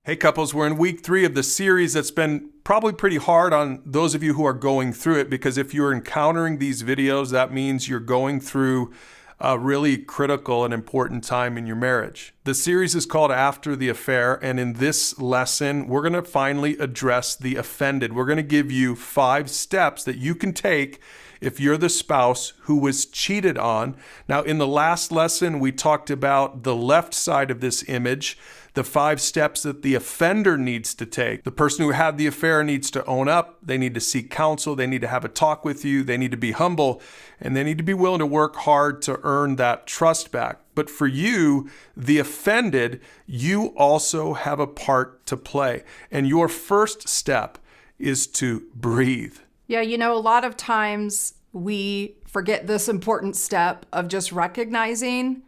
Hey couples, we're in week 3 of the series that's been probably pretty hard on those of you who are going through it, because if you're encountering these videos, that means you're going through a really critical and important time in your marriage. The series is called After the Affair, and in this lesson, we're going to finally address the offended. We're going to give you 5 steps that you can take if you're the spouse who was cheated on. Now, in the last lesson, we talked about the left side of this image, the 5 steps that the offender needs to take. The person who had the affair needs to own up. They need to seek counsel. They need to have a talk with you. They need to be humble, and they need to be willing to work hard to earn that trust back. But for you, the offended, you also have a part to play. And your first step is to breathe. Yeah, a lot of times we forget this important step of just recognizing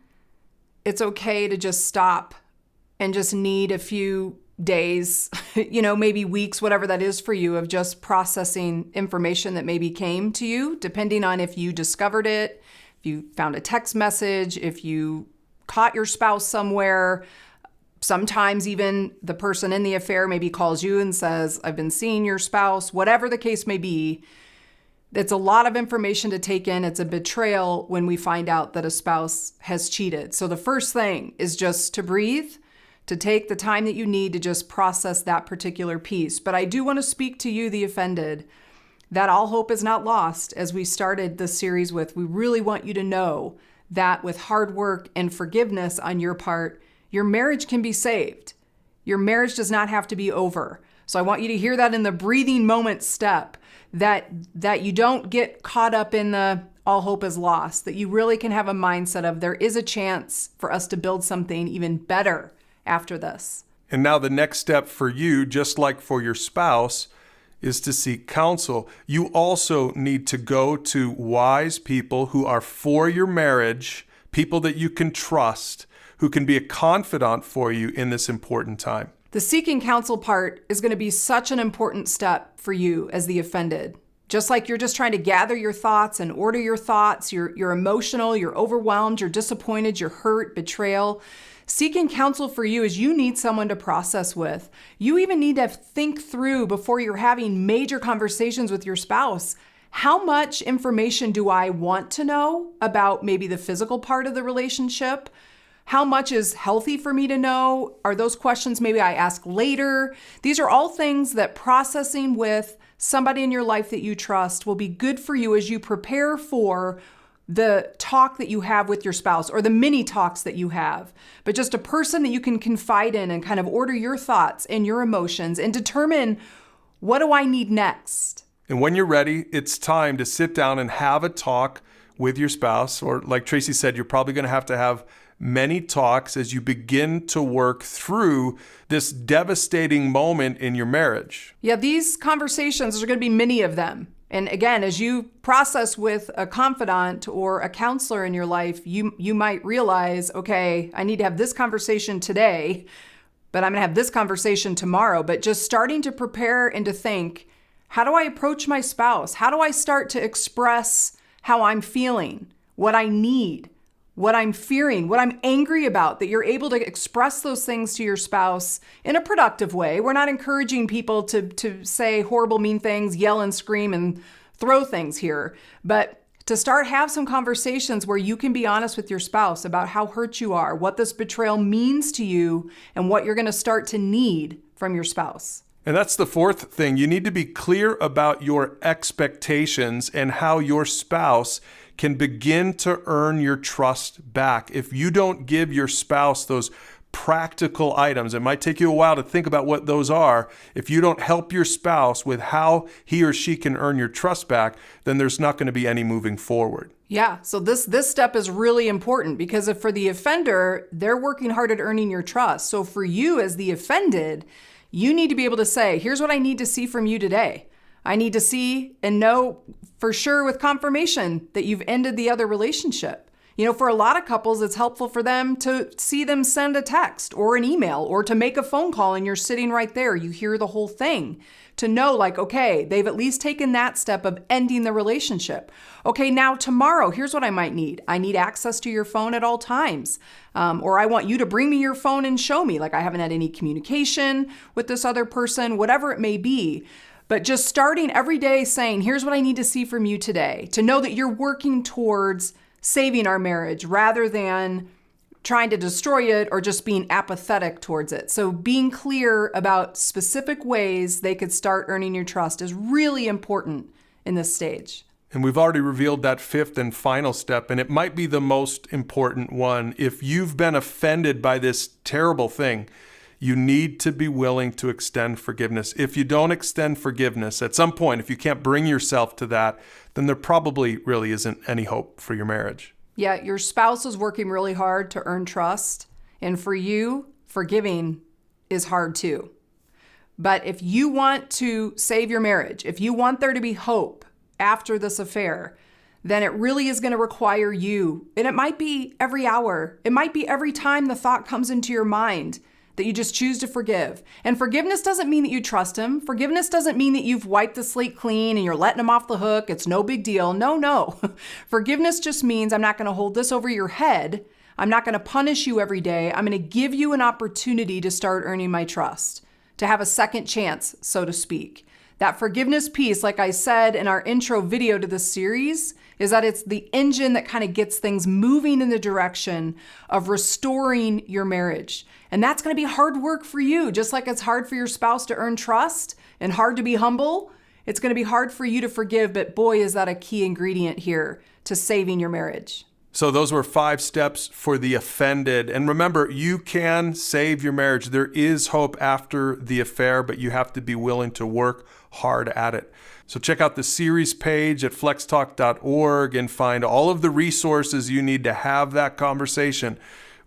it's okay to just stop and just need a few days, maybe weeks, whatever that is for you, of just processing information that maybe came to you, depending on if you discovered it, if you found a text message, if you caught your spouse somewhere. Sometimes even the person in the affair maybe calls you and says, I've been seeing your spouse, whatever the case may be. It's a lot of information to take in. It's a betrayal when we find out that a spouse has cheated. So the first thing is just to breathe, to take the time that you need to just process that particular piece. But I do want to speak to you, the offended, that all hope is not lost. As we started this series with, we really want you to know that with hard work and forgiveness on your part, your marriage can be saved. Your marriage does not have to be over. So I want you to hear that in the breathing moment step, that you don't get caught up in the all hope is lost, that you really can have a mindset of there is a chance for us to build something even better after this. And now the next step for you, just like for your spouse, is to seek counsel. You also need to go to wise people who are for your marriage, people that you can trust, who can be a confidant for you in this important time. The seeking counsel part is going to be such an important step for you as the offended. Just like you're just trying to gather your thoughts and order your thoughts, you're emotional, you're overwhelmed, you're disappointed, you're hurt, betrayal. Seeking counsel for you is you need someone to process with. You even need to think through before you're having major conversations with your spouse. How much information do I want to know about maybe the physical part of the relationship? How much is healthy for me to know? Are those questions maybe I ask later? These are all things that processing with somebody in your life that you trust will be good for you as you prepare for the talk that you have with your spouse, or the mini talks that you have, but just a person that you can confide in and kind of order your thoughts and your emotions and determine, what do I need next? And when you're ready, it's time to sit down and have a talk with your spouse. Or like Tracy said, you're probably going to have many talks as you begin to work through this devastating moment in your marriage. Yeah, these conversations, there's going to be many of them. And again, as you process with a confidant or a counselor in your life, you might realize, okay, I need to have this conversation today, but I'm going to have this conversation tomorrow. But just starting to prepare and to think, how do I approach my spouse? How do I start to express how I'm feeling, what I need, what I'm fearing, what I'm angry about, that you're able to express those things to your spouse in a productive way. We're not encouraging people to say horrible, mean things, yell and scream and throw things here, but to have some conversations where you can be honest with your spouse about how hurt you are, what this betrayal means to you, and what you're going to start to need from your spouse. And that's the fourth thing. You need to be clear about your expectations and how your spouse can begin to earn your trust back. If you don't give your spouse those practical items, it might take you a while to think about what those are. If you don't help your spouse with how he or she can earn your trust back, then there's not going to be any moving forward. Yeah, so this step is really important, because if for the offender, they're working hard at earning your trust. So for you as the offended, you need to be able to say, here's what I need to see from you today. I need to see and know for sure with confirmation that you've ended the other relationship. For a lot of couples, it's helpful for them to see them send a text or an email or to make a phone call and you're sitting right there. You hear the whole thing to know like, okay, they've at least taken that step of ending the relationship. Okay, now tomorrow, here's what I might need. I need access to your phone at all times. Or I want you to bring me your phone and show me, like I haven't had any communication with this other person, whatever it may be. But just starting every day saying, here's what I need to see from you today, to know that you're working towards saving our marriage rather than trying to destroy it or just being apathetic towards it. So being clear about specific ways they could start earning your trust is really important in this stage. And we've already revealed that fifth and final step, and it might be the most important one. If you've been offended by this terrible thing, you need to be willing to extend forgiveness. If you don't extend forgiveness at some point, if you can't bring yourself to that, then there probably really isn't any hope for your marriage. Yeah, your spouse is working really hard to earn trust. And for you, forgiving is hard too. But if you want to save your marriage, if you want there to be hope after this affair, then it really is going to require you. And it might be every hour. It might be every time the thought comes into your mind that you just choose to forgive. And forgiveness doesn't mean that you trust him. Forgiveness doesn't mean that you've wiped the slate clean and you're letting him off the hook. It's no big deal. No. Forgiveness just means I'm not going to hold this over your head. I'm not going to punish you every day. I'm going to give you an opportunity to start earning my trust, to have a second chance, so to speak. That forgiveness piece, like I said in our intro video to this series, is that it's the engine that kind of gets things moving in the direction of restoring your marriage. And that's going to be hard work for you, just like it's hard for your spouse to earn trust and hard to be humble. It's going to be hard for you to forgive, but boy, is that a key ingredient here to saving your marriage. So those were 5 steps for the offended. And remember, you can save your marriage. There is hope after the affair, but you have to be willing to work hard at it. So check out the series page at flextalk.org and find all of the resources you need to have that conversation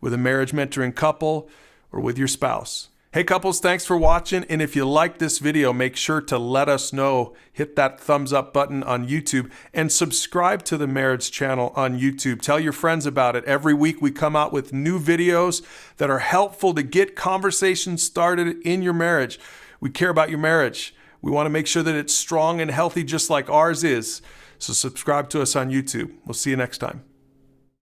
with a marriage mentoring couple or with your spouse. Hey couples, thanks for watching. And if you like this video, make sure to let us know. Hit that thumbs up button on YouTube and subscribe to the Marriage Channel on YouTube. Tell your friends about it. Every week we come out with new videos that are helpful to get conversations started in your marriage. We care about your marriage. We want to make sure that it's strong and healthy just like ours is. So subscribe to us on YouTube. We'll see you next time.